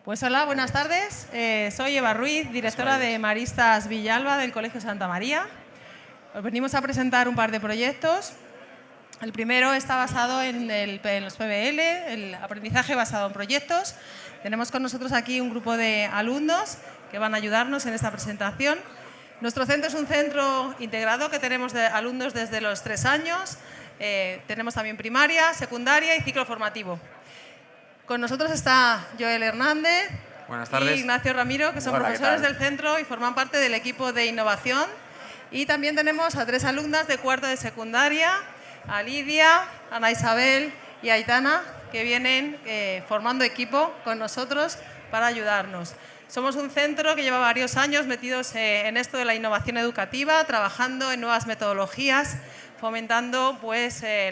Pues hola, buenas tardes. Soy Eva Ruiz, directora de Maristas Villalba del Colegio Santa María. Os venimos a presentar un par de proyectos. El primero está basado en los PBL, el aprendizaje basado en proyectos. Tenemos con nosotros aquí un grupo de alumnos que van a ayudarnos en esta presentación. Nuestro centro es un centro integrado que tenemos de alumnos desde los 3 años. Tenemos también primaria, secundaria y ciclo formativo. Con nosotros está Joel Hernández y Ignacio Ramiro, que son profesores del centro y forman parte del equipo de innovación. Y también tenemos a 3 alumnas de cuarto de secundaria, a Lidia, Ana Isabel y Aitana, que vienen formando equipo con nosotros para ayudarnos. Somos un centro que lleva varios años metidos en esto de la innovación educativa, trabajando en nuevas metodologías, fomentando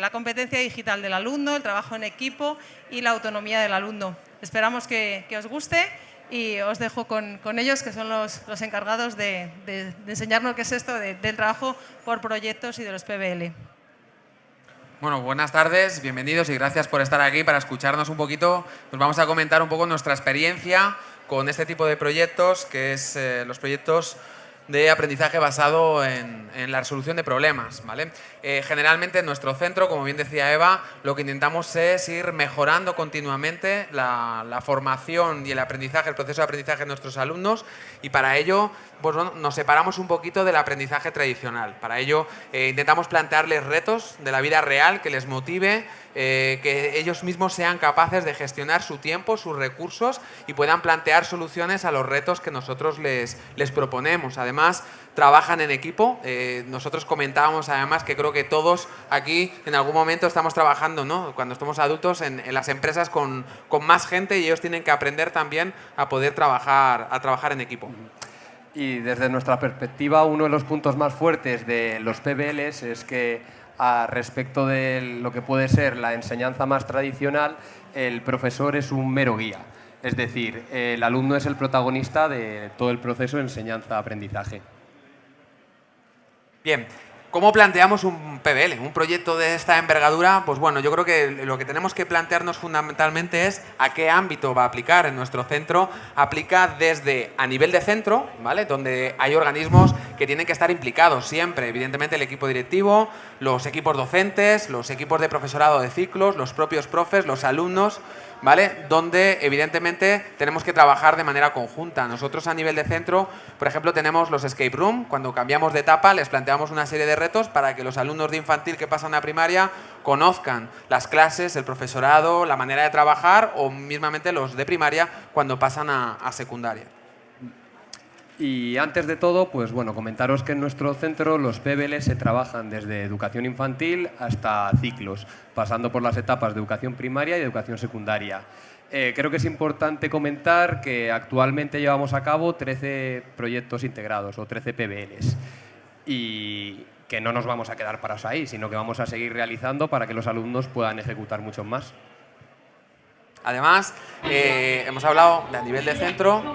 la competencia digital del alumno, el trabajo en equipo y la autonomía del alumno. Esperamos que os guste y os dejo con ellos, que son los encargados de enseñarnos qué es esto del trabajo por proyectos y de los PBL. Bueno, buenas tardes, bienvenidos y gracias por estar aquí para escucharnos un poquito. Nos vamos a comentar un poco nuestra experiencia con este tipo de proyectos, que es los proyectos de aprendizaje basado en la resolución de problemas, ¿vale? Generalmente en nuestro centro, como bien decía Eva, lo que intentamos es ir mejorando continuamente la formación y el aprendizaje, el proceso de aprendizaje de nuestros alumnos, y para ello nos separamos un poquito del aprendizaje tradicional. Para ello intentamos plantearles retos de la vida real que les motive, que ellos mismos sean capaces de gestionar su tiempo, sus recursos y puedan plantear soluciones a los retos que nosotros les proponemos. Además, trabajan en equipo. Nosotros comentábamos además que creo que todos aquí en algún momento estamos trabajando, ¿no?, cuando estamos adultos en las empresas con más gente, y ellos tienen que aprender también a poder trabajar en equipo. Y desde nuestra perspectiva, uno de los puntos más fuertes de los PBLs es que, respecto de lo que puede ser la enseñanza más tradicional, el profesor es un mero guía. Es decir, el alumno es el protagonista de todo el proceso de enseñanza-aprendizaje. Bien, ¿cómo planteamos un PBL, un proyecto de esta envergadura? Pues bueno, yo creo que lo que tenemos que plantearnos fundamentalmente es a qué ámbito va a aplicar. En nuestro centro aplica desde a nivel de centro, ¿vale?, donde hay organismos que tienen que estar implicados siempre. Evidentemente el equipo directivo, los equipos docentes, los equipos de profesorado de ciclos, los propios profes, los alumnos, ¿vale?, donde evidentemente tenemos que trabajar de manera conjunta. Nosotros a nivel de centro, por ejemplo, tenemos los escape room. Cuando cambiamos de etapa les planteamos una serie de retos para que los alumnos de infantil que pasan a primaria conozcan las clases, el profesorado, la manera de trabajar, o mismamente los de primaria cuando pasan a secundaria. Y antes de todo, pues bueno, comentaros que en nuestro centro los PBL se trabajan desde educación infantil hasta ciclos, pasando por las etapas de educación primaria y educación secundaria. Creo que es importante comentar que actualmente llevamos a cabo 13 proyectos integrados o 13 PBLs, y que no nos vamos a quedar parados ahí, sino que vamos a seguir realizando para que los alumnos puedan ejecutar muchos más. Además, hemos hablado de a nivel de centro.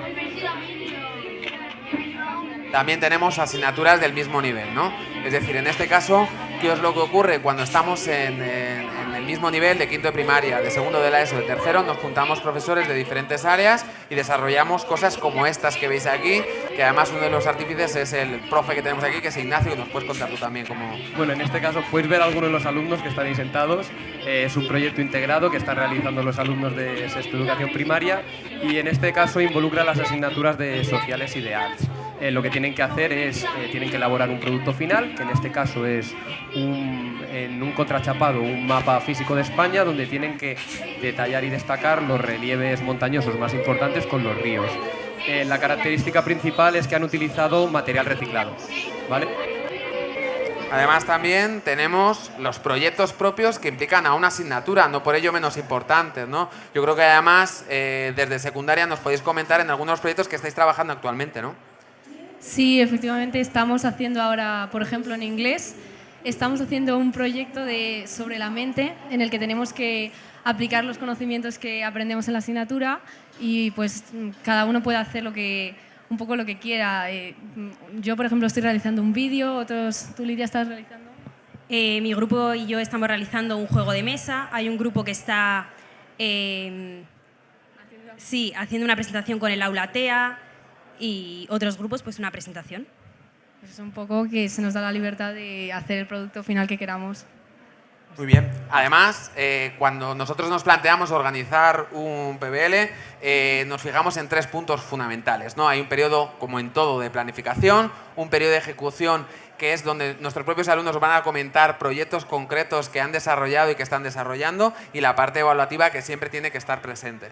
También tenemos asignaturas del mismo nivel, ¿no? Es decir, en este caso, ¿qué es lo que ocurre? Cuando estamos en el mismo nivel de quinto de primaria, de segundo de la ESO, de tercero, nos juntamos profesores de diferentes áreas y desarrollamos cosas como estas que veis aquí, que además uno de los artífices es el profe que tenemos aquí, que es Ignacio, que nos puedes contar tú también cómo... Bueno, en este caso podéis ver a algunos de los alumnos que están ahí sentados. Es un proyecto integrado que están realizando los alumnos de sexto de educación primaria, y en este caso involucra las asignaturas de sociales y de arts. Lo que tienen que hacer es, tienen que elaborar un producto final, que en este caso es en un contrachapado, un mapa físico de España, donde tienen que detallar y destacar los relieves montañosos más importantes con los ríos. La característica principal es que han utilizado material reciclado, ¿vale? Además también tenemos los proyectos propios que implican a una asignatura, no por ello menos importantes, ¿no? Yo creo que además desde secundaria nos podéis comentar en algunos proyectos que estáis trabajando actualmente, ¿no? Sí, efectivamente estamos haciendo ahora, por ejemplo, en inglés, estamos haciendo un proyecto sobre la mente, en el que tenemos que aplicar los conocimientos que aprendemos en la asignatura, y pues cada uno puede hacer un poco lo que quiera. Yo, por ejemplo, estoy realizando un vídeo, otros, tú, Lidia, estás realizando... Mi grupo y yo estamos realizando un juego de mesa. Hay un grupo que está Sí, haciendo una presentación con el aula TEA y otros grupos, pues una presentación. Pues es un poco que se nos da la libertad de hacer el producto final que queramos. Muy bien. Además, cuando nosotros nos planteamos organizar un PBL, nos fijamos en 3 puntos fundamentales, ¿no? Hay un periodo, como en todo, de planificación, un periodo de ejecución que es donde nuestros propios alumnos van a comentar proyectos concretos que han desarrollado y que están desarrollando, y la parte evaluativa que siempre tiene que estar presente.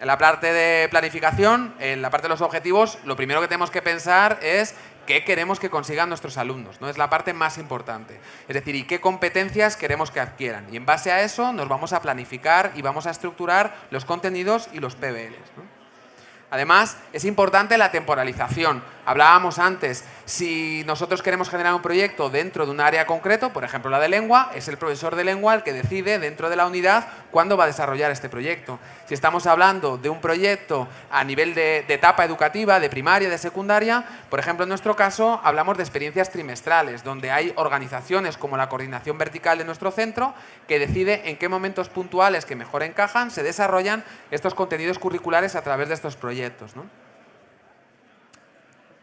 En la parte de planificación, en la parte de los objetivos, lo primero que tenemos que pensar es qué queremos que consigan nuestros alumnos, ¿no? Es la parte más importante. Es decir, y qué competencias queremos que adquieran. Y en base a eso nos vamos a planificar y vamos a estructurar los contenidos y los PBLs, ¿no? Además, es importante la temporalización. Hablábamos antes, si nosotros queremos generar un proyecto dentro de un área concreto, por ejemplo la de lengua, es el profesor de lengua el que decide dentro de la unidad cuándo va a desarrollar este proyecto. Si estamos hablando de un proyecto a nivel de etapa educativa, de primaria, de secundaria, por ejemplo en nuestro caso hablamos de experiencias trimestrales, donde hay organizaciones como la coordinación vertical de nuestro centro que decide en qué momentos puntuales que mejor encajan se desarrollan estos contenidos curriculares a través de estos proyectos, ¿no?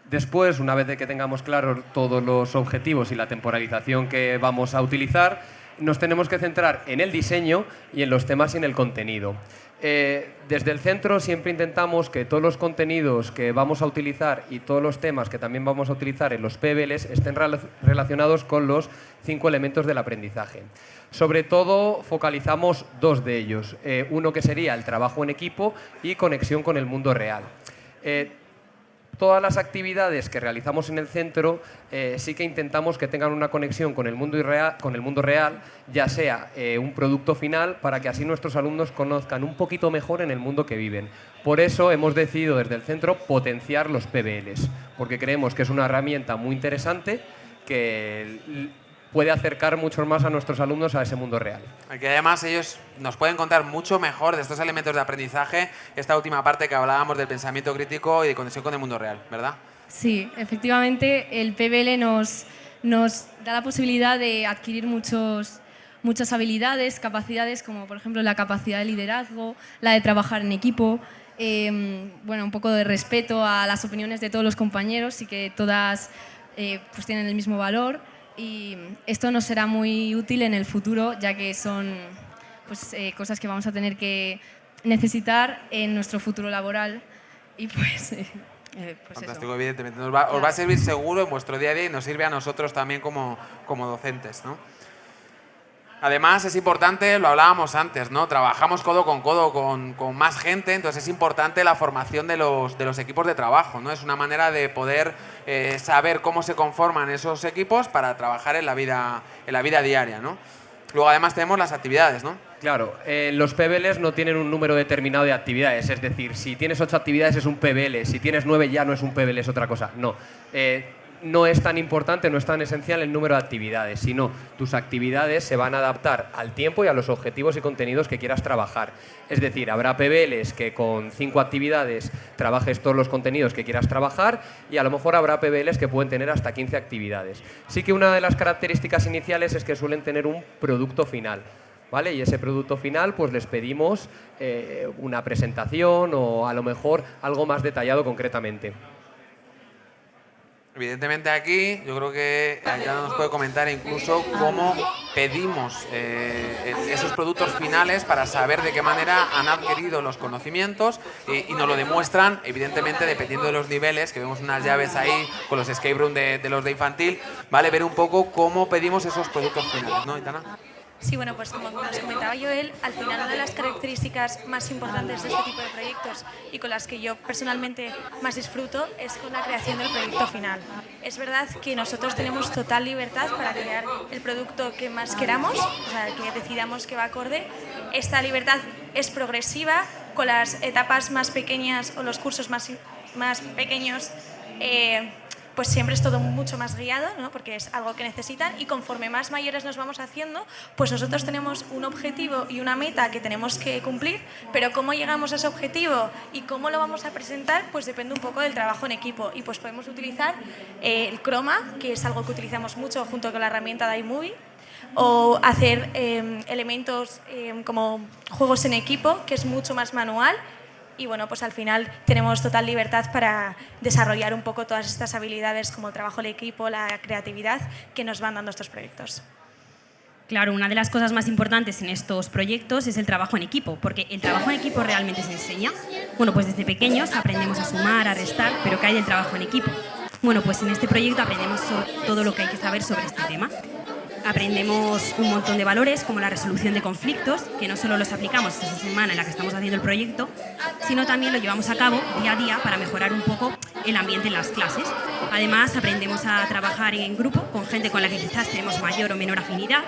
Después, una vez de que tengamos claros todos los objetivos y la temporalización que vamos a utilizar, nos tenemos que centrar en el diseño y en los temas y en el contenido. Desde el centro siempre intentamos que todos los contenidos que vamos a utilizar y todos los temas que también vamos a utilizar en los PBLs estén relacionados con los 5 elementos del aprendizaje. Sobre todo focalizamos 2 de ellos. Uno que sería el trabajo en equipo y conexión con el mundo real. Todas las actividades que realizamos en el centro sí que intentamos que tengan una conexión con el mundo real, ya sea un producto final, para que así nuestros alumnos conozcan un poquito mejor en el mundo que viven. Por eso hemos decidido desde el centro potenciar los PBLs, porque creemos que es una herramienta muy interesante que puede acercar mucho más a nuestros alumnos a ese mundo real. Aquí además ellos nos pueden contar mucho mejor de estos elementos de aprendizaje, esta última parte que hablábamos del pensamiento crítico y de conexión con el mundo real, ¿verdad? Sí, efectivamente el PBL nos da la posibilidad de adquirir muchas habilidades, capacidades, como por ejemplo la capacidad de liderazgo, la de trabajar en equipo, bueno, un poco de respeto a las opiniones de todos los compañeros y que todas pues tienen el mismo valor. Y esto nos será muy útil en el futuro, ya que son pues, cosas que vamos a tener que necesitar en nuestro futuro laboral. Y pues Fantástico, eso. evidentemente. Os va a servir seguro en vuestro día a día y nos sirve a nosotros también como docentes, ¿no? Además, es importante, lo hablábamos antes, ¿no? Trabajamos codo con más gente, entonces es importante la formación de los equipos de trabajo, ¿no? Es una manera de poder saber cómo se conforman esos equipos para trabajar en la vida diaria, ¿no? Luego, además, tenemos las actividades, ¿no? Claro, los PBLs no tienen un número determinado de actividades, es decir, si tienes 8 actividades es un PBL, si tienes 9 ya no es un PBL, es otra cosa. No. No es tan importante, no es tan esencial el número de actividades, sino tus actividades se van a adaptar al tiempo y a los objetivos y contenidos que quieras trabajar. Es decir, habrá PBLs que con 5 actividades trabajes todos los contenidos que quieras trabajar y a lo mejor habrá PBLs que pueden tener hasta 15 actividades. Sí que una de las características iniciales es que suelen tener un producto final, ¿vale? Y ese producto final pues les pedimos una presentación o a lo mejor algo más detallado concretamente. Evidentemente aquí yo creo que Aitana nos puede comentar incluso cómo pedimos esos productos finales para saber de qué manera han adquirido los conocimientos y nos lo demuestran, evidentemente dependiendo de los niveles, que vemos unas llaves ahí con los escape room de los de infantil, ¿vale? Ver un poco cómo pedimos esos productos finales, ¿no, Aitana? Sí, bueno, pues como nos comentaba Joel, al final una de las características más importantes de este tipo de proyectos y con las que yo personalmente más disfruto es con la creación del proyecto final. Es verdad que nosotros tenemos total libertad para crear el producto que más queramos, o sea, que decidamos que va acorde. Esta libertad es progresiva, con las etapas más pequeñas o los cursos más pequeños pues siempre es todo mucho más guiado, ¿no? Porque es algo que necesitan y conforme más mayores nos vamos haciendo, pues nosotros tenemos un objetivo y una meta que tenemos que cumplir, pero cómo llegamos a ese objetivo y cómo lo vamos a presentar, pues depende un poco del trabajo en equipo y pues podemos utilizar el Chroma, que es algo que utilizamos mucho junto con la herramienta de iMovie, o hacer elementos como juegos en equipo, que es mucho más manual. Y bueno, pues al final tenemos total libertad para desarrollar un poco todas estas habilidades como el trabajo en equipo, la creatividad que nos van dando estos proyectos. Claro, una de las cosas más importantes en estos proyectos es el trabajo en equipo, porque el trabajo en equipo realmente se enseña. Bueno, pues desde pequeños aprendemos a sumar, a restar, pero ¿qué hay del trabajo en equipo? Bueno, pues en este proyecto aprendemos todo lo que hay que saber sobre este tema. Aprendemos un montón de valores como la resolución de conflictos, que no solo los aplicamos esa semana en la que estamos haciendo el proyecto, sino también lo llevamos a cabo día a día para mejorar un poco el ambiente en las clases. Además, aprendemos a trabajar en grupo con gente con la que quizás tenemos mayor o menor afinidad,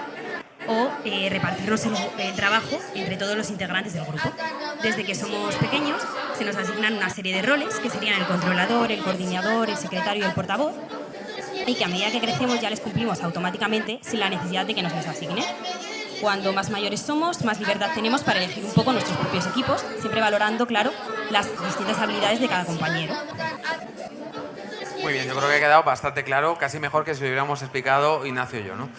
o repartirnos el trabajo entre todos los integrantes del grupo. Desde que somos pequeños se nos asignan una serie de roles que serían el controlador, el coordinador, el secretario y el portavoz, y que a medida que crecemos ya les cumplimos automáticamente sin la necesidad de que nos los asignen. Cuando más mayores somos, más libertad tenemos para elegir un poco nuestros propios equipos, siempre valorando, claro, las distintas habilidades de cada compañero. Muy bien, yo creo que ha quedado bastante claro, casi mejor que si lo hubiéramos explicado Ignacio y yo, ¿no?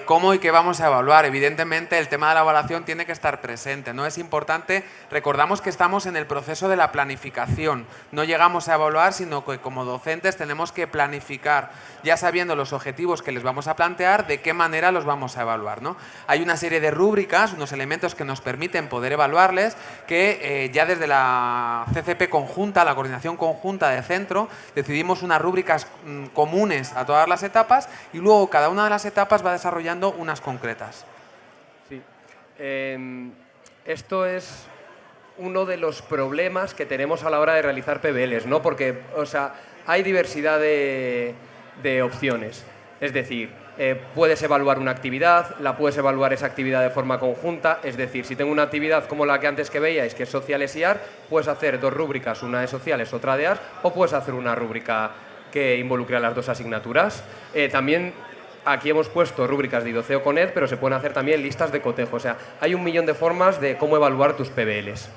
¿Cómo y qué vamos a evaluar? Evidentemente el tema de la evaluación tiene que estar presente, ¿no? Es importante, recordamos que estamos en el proceso de la planificación, no llegamos a evaluar, sino que como docentes tenemos que planificar, ya sabiendo los objetivos que les vamos a plantear, de qué manera los vamos a evaluar, ¿no? Hay una serie de rúbricas, unos elementos que nos permiten poder evaluarles, que ya desde la CCP conjunta, la coordinación conjunta de centro, decidimos unas rúbricas comunes a todas las etapas y luego cada una de las etapas va desarrollando unas concretas. Sí. Esto es uno de los problemas que tenemos a la hora de realizar PBLs, ¿no? Porque, o sea, hay diversidad de opciones. Es decir, puedes evaluar una actividad, la puedes evaluar esa actividad de forma conjunta. Es decir, si tengo una actividad como la que antes que veíais, que es sociales y AR, puedes hacer dos rúbricas, una de sociales, otra de AR, o puedes hacer una rúbrica que involucre a las dos asignaturas. También aquí hemos puesto rúbricas de IDOCEO con ED, pero se pueden hacer también listas de cotejo. O sea, hay un millón de formas de cómo evaluar tus PBLs.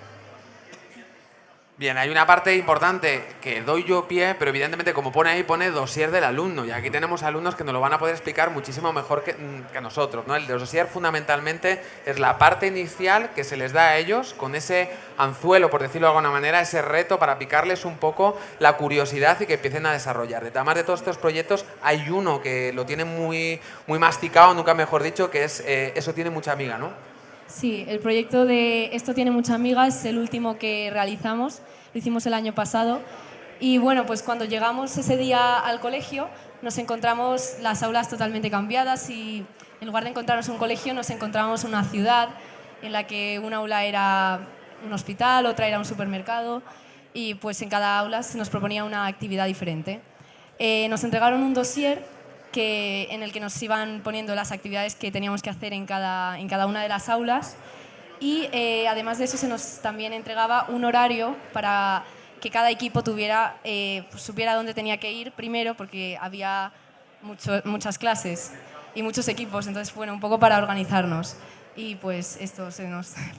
Bien, hay una parte importante que doy yo pie, pero evidentemente como pone ahí, pone dossier del alumno, y aquí tenemos alumnos que nos lo van a poder explicar muchísimo mejor que nosotros, ¿no? El dossier fundamentalmente es la parte inicial que se les da a ellos con ese anzuelo, por decirlo de alguna manera, ese reto para picarles un poco la curiosidad y que empiecen a desarrollar. Además de todos estos proyectos, hay uno que lo tiene muy masticado, nunca mejor dicho, que es Eso tiene mucha amiga, ¿no? Sí, el proyecto de Esto tiene mucha amiga es el último que realizamos, lo hicimos el año pasado y bueno, pues cuando llegamos ese día al colegio nos encontramos las aulas totalmente cambiadas y en lugar de encontrarnos un colegio nos encontramos una ciudad en la que una aula era un hospital, otra era un supermercado y pues en cada aula se nos proponía una actividad diferente. Nos entregaron un dossier en el que nos iban poniendo las actividades que teníamos que hacer en cada una de las aulas y además de eso se nos también entregaba un horario para que cada equipo supiera dónde tenía que ir primero porque había muchas clases y muchos equipos, entonces bueno, un poco para organizarnos. Y pues esto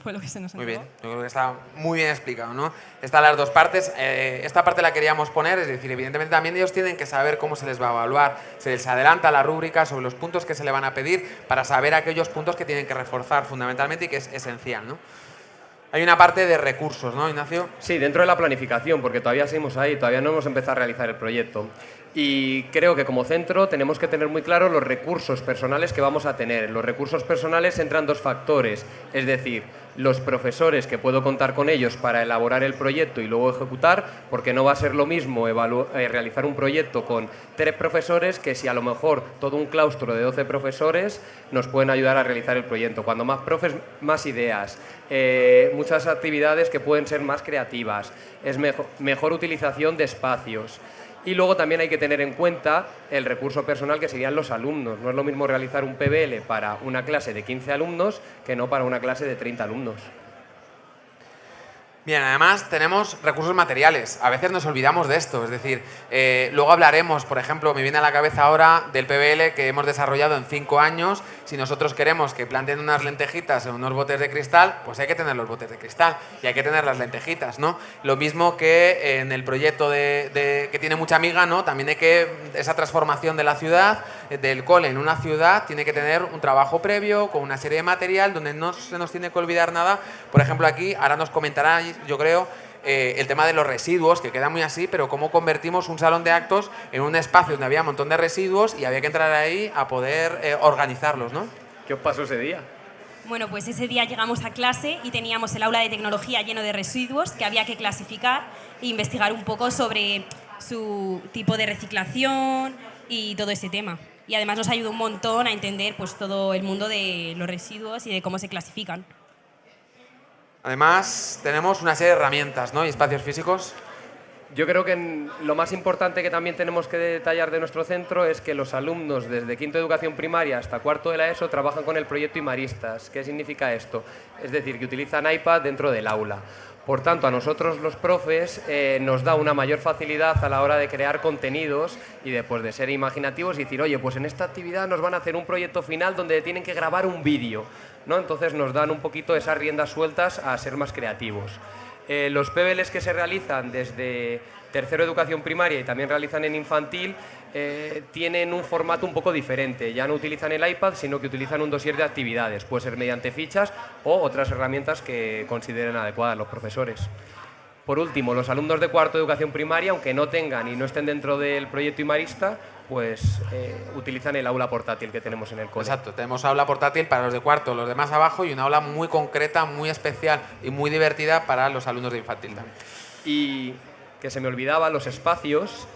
fue lo que se nos entregó. Muy bien, yo creo que está muy bien explicado, ¿no? Están las dos partes. Esta parte la queríamos poner, es decir, evidentemente también ellos tienen que saber cómo se les va a evaluar. Se les adelanta la rúbrica sobre los puntos que se le van a pedir para saber aquellos puntos que tienen que reforzar fundamentalmente y que es esencial, ¿no? Hay una parte de recursos, ¿no, Ignacio? Sí, dentro de la planificación, porque todavía seguimos ahí, todavía no hemos empezado a realizar el proyecto. Y creo que como centro tenemos que tener muy claro los recursos personales que vamos a tener. En los recursos personales entran dos factores, es decir, los profesores que puedo contar con ellos para elaborar el proyecto y luego ejecutar, porque no va a ser lo mismo realizar un proyecto con 3 profesores que si a lo mejor todo un claustro de 12 profesores nos pueden ayudar a realizar el proyecto. Cuando más profes, más ideas, muchas actividades que pueden ser más creativas, es mejor utilización de espacios. Y luego también hay que tener en cuenta el recurso personal que serían los alumnos. No es lo mismo realizar un PBL para una clase de 15 alumnos que no para una clase de 30 alumnos. Bien, además tenemos recursos materiales. A veces nos olvidamos de esto. Es decir, luego hablaremos, por ejemplo, me viene a la cabeza ahora del PBL que hemos desarrollado en 5 años. Si nosotros queremos que planten unas lentejitas en unos botes de cristal, pues hay que tener los botes de cristal y hay que tener las lentejitas, ¿no? Lo mismo que en el proyecto que tiene mucha amiga, ¿no? También hay que, esa transformación de la ciudad, del cole en una ciudad, tiene que tener un trabajo previo con una serie de material donde no se nos tiene que olvidar nada. Por ejemplo, aquí ahora nos comentará, yo creo, el tema de los residuos, que queda muy así, pero cómo convertimos un salón de actos en un espacio donde había un montón de residuos y había que entrar ahí a poder organizarlos, ¿no? ¿Qué os pasó ese día? Bueno, pues ese día llegamos a clase y teníamos el aula de tecnología lleno de residuos que había que clasificar e investigar un poco sobre su tipo de reciclación y todo ese tema. Y además nos ayudó un montón a entender pues, todo el mundo de los residuos y de cómo se clasifican. Además, tenemos una serie de herramientas, ¿no? Y espacios físicos. Yo creo que lo más importante que también tenemos que detallar de nuestro centro es que los alumnos desde quinto de educación primaria hasta cuarto de la ESO trabajan con el proyecto Imaristas. ¿Qué significa esto? Es decir, que utilizan iPad dentro del aula. Por tanto, a nosotros los profes nos da una mayor facilidad a la hora de crear contenidos y de ser imaginativos y decir, oye, pues en esta actividad nos van a hacer un proyecto final donde tienen que grabar un vídeo, ¿no? Entonces nos dan un poquito esas riendas sueltas a ser más creativos. Los PBLs que se realizan desde tercero de educación primaria y también realizan en infantil tienen un formato un poco diferente. Ya no utilizan el iPad, sino que utilizan un dossier de actividades. Puede ser mediante fichas o otras herramientas que consideren adecuadas los profesores. Por último, los alumnos de cuarto de educación primaria, aunque no tengan y no estén dentro del proyecto Imarista, pues utilizan el aula portátil que tenemos en el cole. Exacto, tenemos aula portátil para los de cuarto, los de más abajo y una aula muy concreta, muy especial y muy divertida para los alumnos de infantil también. Y que se me olvidaba, los espacios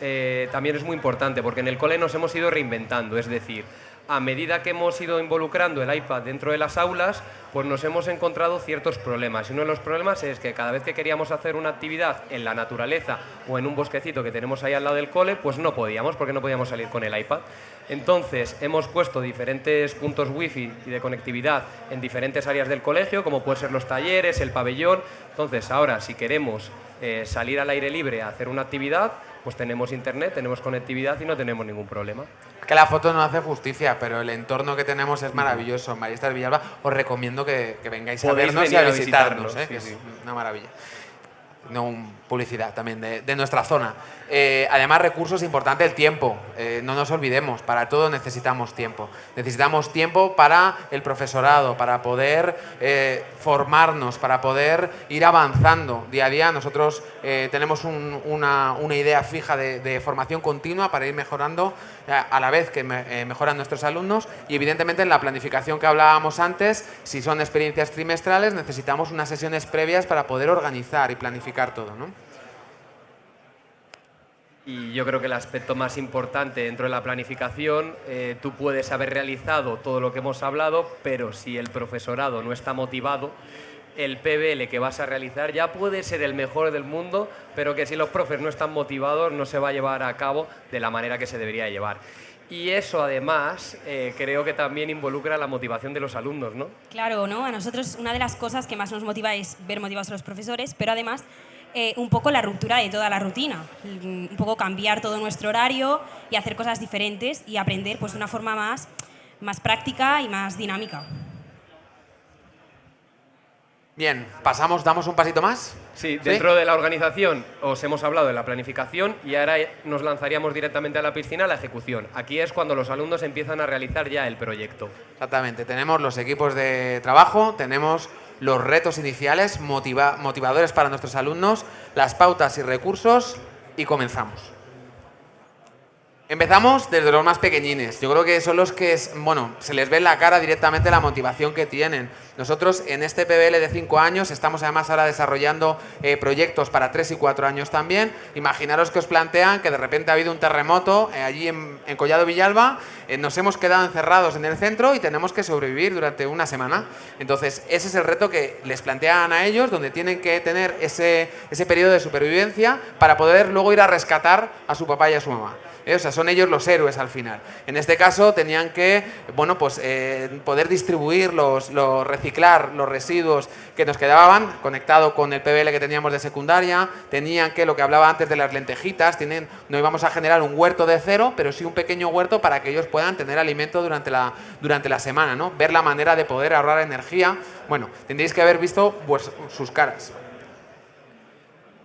también es muy importante porque en el cole nos hemos ido reinventando, es decir, a medida que hemos ido involucrando el iPad dentro de las aulas, pues nos hemos encontrado ciertos problemas. Y uno de los problemas es que cada vez que queríamos hacer una actividad en la naturaleza o en un bosquecito que tenemos ahí al lado del cole, pues no podíamos, porque no podíamos salir con el iPad. Entonces, hemos puesto diferentes puntos wifi y de conectividad en diferentes áreas del colegio, como pueden ser los talleres, el pabellón. Entonces, ahora, si queremos salir al aire libre a hacer una actividad, pues tenemos internet, tenemos conectividad y no tenemos ningún problema. Que la foto no hace justicia, pero el entorno que tenemos es maravilloso. Maristas Villalba, os recomiendo que vengáis a vernos y a visitarnos, que es una maravilla. No, publicidad también de nuestra zona. Además, recursos importantes, el tiempo. No nos olvidemos, para todo necesitamos tiempo. Necesitamos tiempo para el profesorado, para poder formarnos, para poder ir avanzando día a día. Nosotros tenemos una idea fija de formación continua para ir mejorando a la vez que mejoran nuestros alumnos y evidentemente en la planificación que hablábamos antes, si son experiencias trimestrales, necesitamos unas sesiones previas para poder organizar y planificar todo, ¿no? Y yo creo que el aspecto más importante dentro de la planificación, tú puedes haber realizado todo lo que hemos hablado, pero si el profesorado no está motivado, el PBL que vas a realizar ya puede ser el mejor del mundo, pero que si los profes no están motivados no se va a llevar a cabo de la manera que se debería llevar. Y eso además creo que también involucra la motivación de los alumnos, ¿no? Claro, ¿no? A nosotros una de las cosas que más nos motiva es ver motivados a los profesores, pero además un poco la ruptura de toda la rutina, un poco cambiar todo nuestro horario y hacer cosas diferentes y aprender pues, de una forma más práctica y más dinámica. Bien, pasamos, damos un pasito más. Sí, dentro de la organización os hemos hablado de la planificación y ahora nos lanzaríamos directamente a la piscina a la ejecución. Aquí es cuando los alumnos empiezan a realizar ya el proyecto. Exactamente, tenemos los equipos de trabajo, tenemos los retos iniciales, motivadores para nuestros alumnos, las pautas y recursos y comenzamos. Empezamos desde los más pequeñines. Yo creo que son los que, bueno, se les ve en la cara directamente la motivación que tienen. Nosotros en este PBL de 5 años estamos además ahora desarrollando proyectos para 3 y 4 años también. Imaginaros que os plantean que de repente ha habido un terremoto allí en Collado Villalba, nos hemos quedado encerrados en el centro y tenemos que sobrevivir durante una semana. Entonces ese es el reto que les plantean a ellos, donde tienen que tener ese periodo de supervivencia para poder luego ir a rescatar a su papá y a su mamá. O sea, son ellos los héroes al final. En este caso tenían que, bueno, pues poder distribuir, reciclar los residuos que nos quedaban, conectado con el PBL que teníamos de secundaria. Tenían que, lo que hablaba antes de las lentejitas, no íbamos a generar un huerto de cero, pero sí un pequeño huerto para que ellos puedan tener alimento durante la semana, ¿no? Ver la manera de poder ahorrar energía. Bueno, tendréis que haber visto sus caras.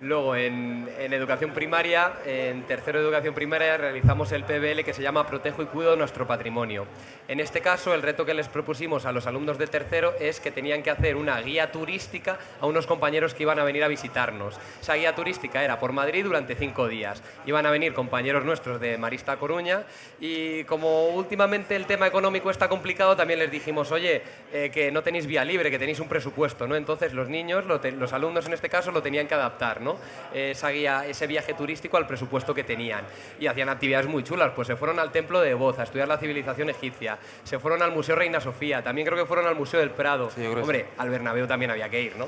Luego, en educación primaria, en tercero de educación primaria, realizamos el PBL que se llama Protejo y Cuido nuestro patrimonio. En este caso, el reto que les propusimos a los alumnos de tercero es que tenían que hacer una guía turística a unos compañeros que iban a venir a visitarnos. Esa guía turística era por Madrid durante 5 días. Iban a venir compañeros nuestros de Marista a Coruña y como últimamente el tema económico está complicado, también les dijimos, oye, que no tenéis vía libre, que tenéis un presupuesto, ¿no? Entonces los niños, los alumnos en este caso, lo tenían que adaptar, ¿no? Esa guía, ese viaje turístico al presupuesto que tenían. Y hacían actividades muy chulas, pues se fueron al templo de Boz a estudiar la civilización egipcia, se fueron al Museo Reina Sofía, también creo que fueron al Museo del Prado. Sí, hombre, al Bernabéu también había que ir, ¿no?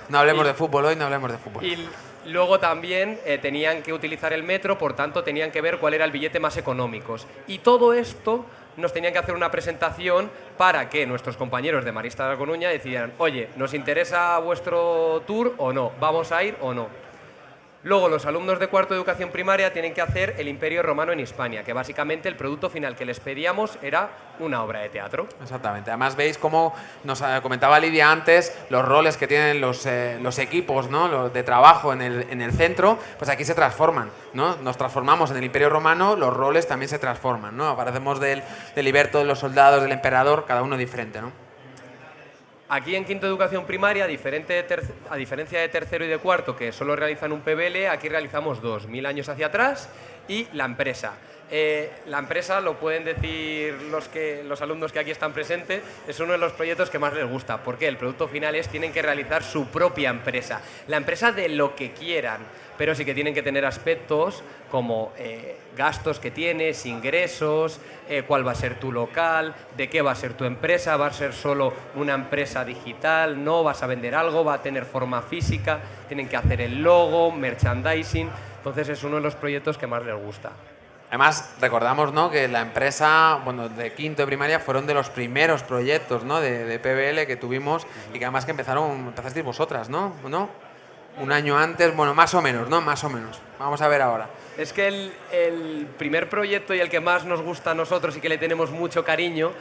No hablemos de fútbol hoy, no hablemos de fútbol. Y luego también tenían que utilizar el metro, por tanto tenían que ver cuál era el billete más económico. Y todo esto nos tenían que hacer una presentación para que nuestros compañeros de Marista de Coruña decidieran, oye, ¿nos interesa vuestro tour o no? ¿Vamos a ir o no? Luego, los alumnos de cuarto de educación primaria tienen que hacer el Imperio Romano en Hispania, que básicamente el producto final que les pedíamos era una obra de teatro. Exactamente. Además, veis cómo nos comentaba Lidia antes, los roles que tienen los equipos, ¿no? Los de trabajo en el centro, pues aquí se transforman, ¿no? Nos transformamos en el Imperio Romano, los roles también se transforman, ¿no? Aparecemos del liberto, de los soldados, del emperador, cada uno diferente, ¿no? Aquí en quinto de educación primaria, a diferencia de tercero y de cuarto, que solo realizan un PBL, aquí realizamos 2, 1000 años hacia atrás, y la empresa. La empresa, lo pueden decir los alumnos que aquí están presentes, es uno de los proyectos que más les gusta, porque el producto final es tienen que realizar su propia empresa, la empresa de lo que quieran, pero sí que tienen que tener aspectos como gastos que tienes, ingresos, cuál va a ser tu local, de qué va a ser tu empresa, va a ser solo una empresa digital, no vas a vender algo, va a tener forma física, tienen que hacer el logo, merchandising, entonces es uno de los proyectos que más les gusta. Además, recordamos, ¿no?, que la empresa, bueno, de quinto de primaria fueron de los primeros proyectos, ¿no?, de PBL que tuvimos y que además que empezasteis vosotras, ¿no? Un año antes, bueno, más o menos, ¿no? Más o menos. Vamos a ver ahora. Es que el primer proyecto y el que más nos gusta a nosotros y que le tenemos mucho cariño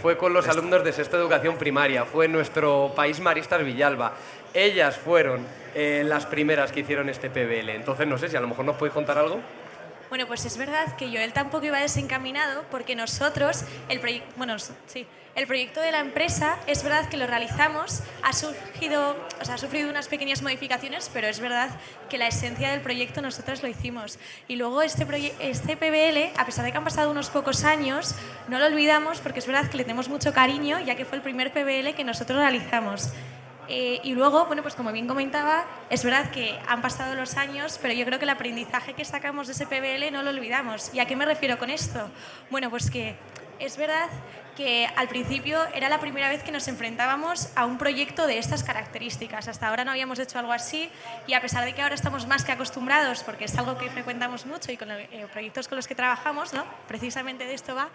fue con los alumnos de sexto de educación primaria. Fue nuestro país Maristas Villalba. Ellas fueron las primeras que hicieron este PBL. Entonces, no sé si a lo mejor nos podéis contar algo. Bueno, pues es verdad que Joel tampoco iba desencaminado porque nosotros, el proyecto de la empresa, es verdad que lo realizamos, ha sufrido unas pequeñas modificaciones, pero es verdad que la esencia del proyecto nosotros lo hicimos. Y luego este PBL, a pesar de que han pasado unos pocos años, no lo olvidamos porque es verdad que le tenemos mucho cariño, ya que fue el primer PBL que nosotros realizamos. Y luego, bueno, pues como bien comentaba, es verdad que han pasado los años, pero yo creo que el aprendizaje que sacamos de ese PBL no lo olvidamos. ¿Y a qué me refiero con esto? Bueno, pues que es verdad que al principio era la primera vez que nos enfrentábamos a un proyecto de estas características. Hasta ahora no habíamos hecho algo así y a pesar de que ahora estamos más que acostumbrados, porque es algo que frecuentamos mucho y con los proyectos con los que trabajamos, ¿no?, precisamente de esto va,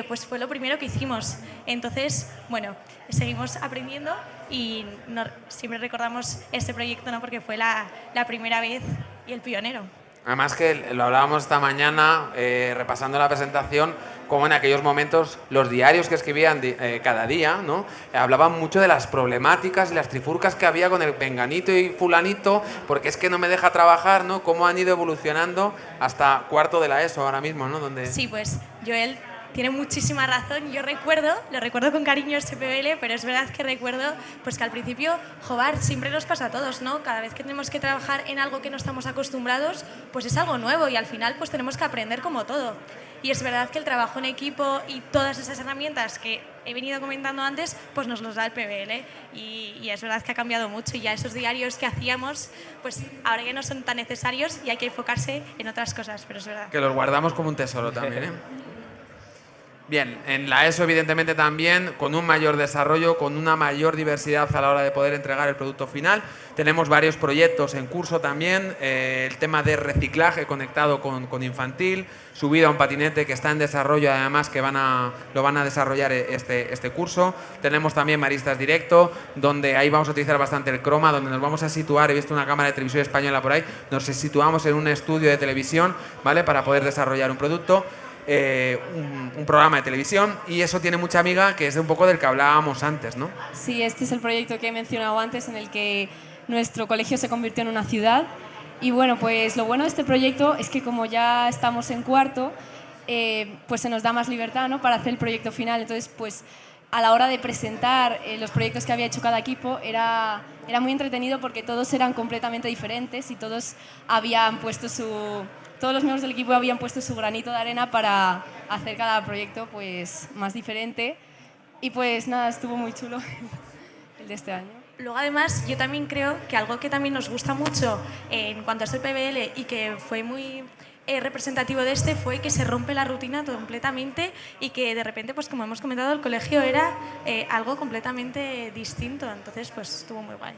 pues fue lo primero que hicimos. Entonces, bueno, seguimos aprendiendo y siempre recordamos este proyecto, ¿no?, porque fue la primera vez y el pionero. Además que lo hablábamos esta mañana, repasando la presentación, como en aquellos momentos los diarios que escribían cada día, ¿no?, hablaban mucho de las problemáticas y las trifurcas que había con el penganito y fulanito, porque es que no me deja trabajar, ¿no? Cómo han ido evolucionando hasta cuarto de la ESO ahora mismo, ¿no? Donde... Sí, pues Joel tiene muchísima razón. Yo lo recuerdo con cariño este PBL, pero es verdad que recuerdo pues que al principio, joder, siempre nos pasa a todos, ¿no? Cada vez que tenemos que trabajar en algo que no estamos acostumbrados, pues es algo nuevo y al final pues tenemos que aprender como todo. Y es verdad que el trabajo en equipo y todas esas herramientas que he venido comentando antes, pues nos los da el PBL y es verdad que ha cambiado mucho y ya esos diarios que hacíamos, pues ahora ya no son tan necesarios y hay que enfocarse en otras cosas, pero es verdad. Que los guardamos como un tesoro también, ¿eh? Bien, en la ESO evidentemente también, con un mayor desarrollo, con una mayor diversidad a la hora de poder entregar el producto final. Tenemos varios proyectos en curso también, el tema de reciclaje conectado con infantil, subida a un patinete que está en desarrollo, además que lo van a desarrollar este curso. Tenemos también Maristas Directo, donde ahí vamos a utilizar bastante el croma, donde nos vamos a situar, he visto una cámara de televisión española por ahí, nos situamos en un estudio de televisión, ¿vale?, para poder desarrollar un producto. Un programa de televisión, y eso tiene mucha amiga, que es un poco del que hablábamos antes, ¿no? Sí, este es el proyecto que he mencionado antes, en el que nuestro colegio se convirtió en una ciudad. Y bueno, pues lo bueno de este proyecto es que como ya estamos en cuarto, pues se nos da más libertad, ¿no?, para hacer el proyecto final. Entonces, pues a la hora de presentar los proyectos que había hecho cada equipo era muy entretenido, porque todos eran completamente diferentes y todos los miembros del equipo habían puesto su granito de arena para hacer cada proyecto pues más diferente. Y pues nada, estuvo muy chulo el de este año. Luego, además, yo también creo que algo que también nos gusta mucho en cuanto a este PBL y que fue muy representativo de este, fue que se rompe la rutina completamente y que de repente, pues como hemos comentado, el colegio era algo completamente distinto. Entonces, pues estuvo muy guay.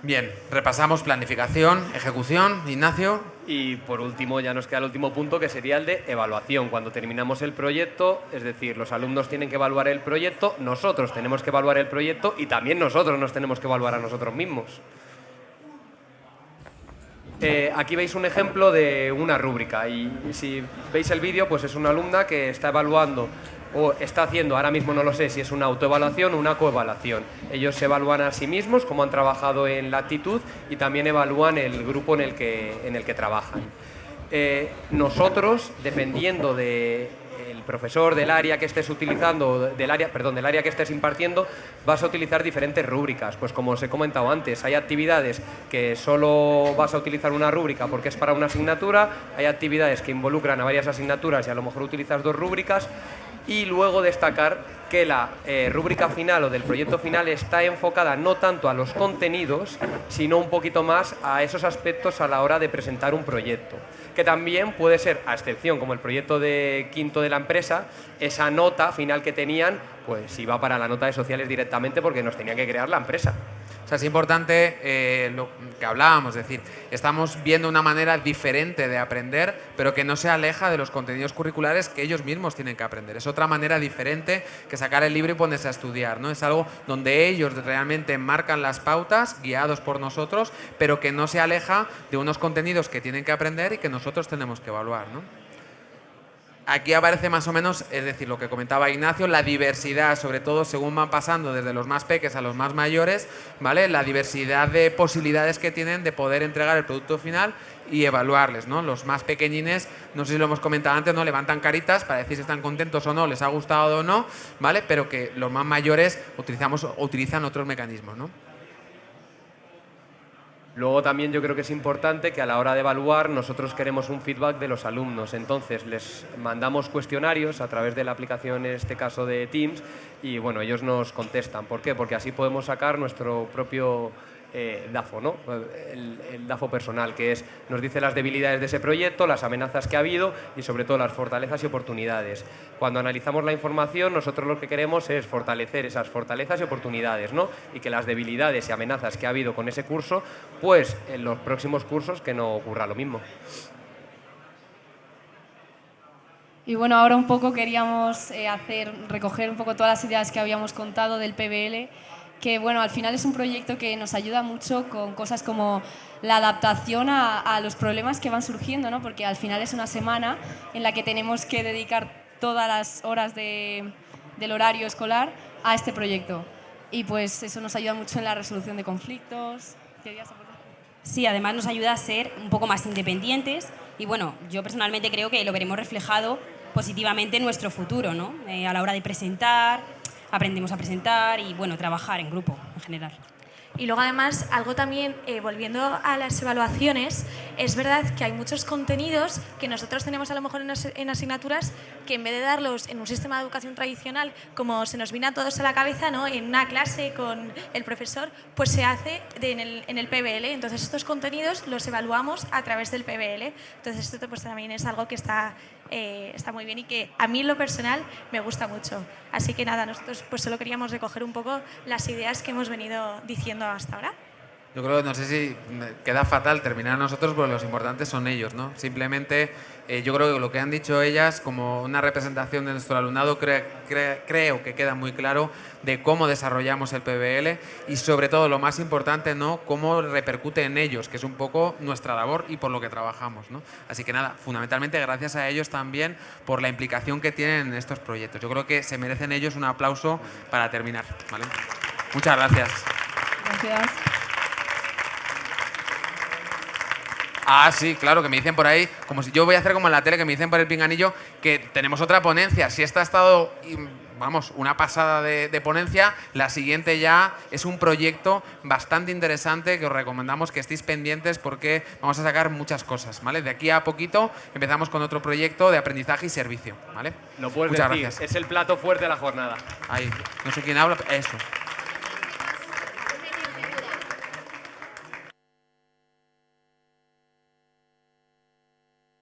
Bien, repasamos planificación, ejecución, Ignacio. Y por último, ya nos queda el último punto, que sería el de evaluación. Cuando terminamos el proyecto, es decir, los alumnos tienen que evaluar el proyecto, nosotros tenemos que evaluar el proyecto y también nosotros nos tenemos que evaluar a nosotros mismos. Aquí veis un ejemplo de una rúbrica, y si veis el vídeo, pues es una alumna que está evaluando o está haciendo, ahora mismo no lo sé si es una autoevaluación o una coevaluación. Ellos se evalúan a sí mismos, cómo han trabajado en la actitud, y también evalúan el grupo en el que trabajan. Nosotros, dependiendo del profesor, del área que estés utilizando, del área que estés impartiendo, vas a utilizar diferentes rúbricas. Pues como os he comentado antes, hay actividades que solo vas a utilizar una rúbrica porque es para una asignatura, hay actividades que involucran a varias asignaturas y a lo mejor utilizas 2 rúbricas. Y luego destacar que la rúbrica final o del proyecto final está enfocada no tanto a los contenidos, sino un poquito más a esos aspectos a la hora de presentar un proyecto. Que también puede ser, a excepción como el proyecto de quinto de la empresa, esa nota final que tenían, pues iba para la nota de sociales directamente, porque nos tenía que crear la empresa. O sea, es importante lo que hablábamos, es decir, estamos viendo una manera diferente de aprender, pero que no se aleja de los contenidos curriculares que ellos mismos tienen que aprender. Es otra manera diferente que sacar el libro y ponerse a estudiar, ¿no? Es algo donde ellos realmente marcan las pautas, guiados por nosotros, pero que no se aleja de unos contenidos que tienen que aprender y que nosotros tenemos que evaluar, ¿no? Aquí aparece más o menos, es decir, lo que comentaba Ignacio, la diversidad, sobre todo según van pasando desde los más pequeños a los más mayores, ¿vale? La diversidad de posibilidades que tienen de poder entregar el producto final y evaluarles, ¿no? Los más pequeñines, no sé si lo hemos comentado antes, ¿no?, levantan caritas para decir si están contentos o no, les ha gustado o no, ¿vale? Pero que los más mayores utilizan otros mecanismos, ¿no? Luego también yo creo que es importante que a la hora de evaluar nosotros queremos un feedback de los alumnos. Entonces les mandamos cuestionarios a través de la aplicación, en este caso de Teams, y bueno, ellos nos contestan. ¿Por qué? Porque así podemos sacar nuestro propio DAFO, ¿no? El DAFO personal, que nos dice las debilidades de ese proyecto, las amenazas que ha habido y sobre todo las fortalezas y oportunidades. Cuando analizamos la información, nosotros lo que queremos es fortalecer esas fortalezas y oportunidades, ¿no? Y que las debilidades y amenazas que ha habido con ese curso, pues en los próximos cursos que no ocurra lo mismo. Y bueno, ahora un poco queríamos recoger un poco todas las ideas que habíamos contado del PBL, que bueno, al final es un proyecto que nos ayuda mucho con cosas como la adaptación a los problemas que van surgiendo, ¿no? Porque al final es una semana en la que tenemos que dedicar todas las horas del horario escolar a este proyecto. Y pues eso nos ayuda mucho en la resolución de conflictos. ¿Querías aportar? Sí, además nos ayuda a ser un poco más independientes y bueno, yo personalmente creo que lo veremos reflejado positivamente en nuestro futuro, ¿no? A la hora de presentar, aprendemos a presentar y bueno, trabajar en grupo en general. Y luego además, algo también, volviendo a las evaluaciones, es verdad que hay muchos contenidos que nosotros tenemos a lo mejor en asignaturas que en vez de darlos en un sistema de educación tradicional, como se nos viene a todos a la cabeza, ¿no?, en una clase con el profesor, pues se hace en el PBL. Entonces estos contenidos los evaluamos a través del PBL. Entonces esto pues también es algo que está está muy bien y que a mí en lo personal me gusta mucho. Así que nada, nosotros pues solo queríamos recoger un poco las ideas que hemos venido diciendo hasta ahora. Yo creo, no sé si queda fatal terminar nosotros, pero los importantes son ellos, ¿no? Simplemente yo creo que lo que han dicho ellas como una representación de nuestro alumnado creo que queda muy claro de cómo desarrollamos el PBL y sobre todo lo más importante, ¿no? Cómo repercute en ellos, que es un poco nuestra labor y por lo que trabajamos, ¿no? Así que nada, fundamentalmente gracias a ellos también por la implicación que tienen en estos proyectos. Yo creo que se merecen ellos un aplauso para terminar, ¿vale? Muchas gracias. Gracias. Ah, sí, claro, que me dicen por ahí, como si yo voy a hacer como en la tele, que me dicen por el pinganillo, que tenemos otra ponencia. Si esta ha estado, vamos, una pasada de ponencia, la siguiente ya es un proyecto bastante interesante que os recomendamos que estéis pendientes porque vamos a sacar muchas cosas, ¿vale? De aquí a poquito empezamos con otro proyecto de aprendizaje y servicio, ¿vale? Lo puedes Muchas decir, gracias. es el plato fuerte de la jornada. Ahí, no sé quién habla, eso.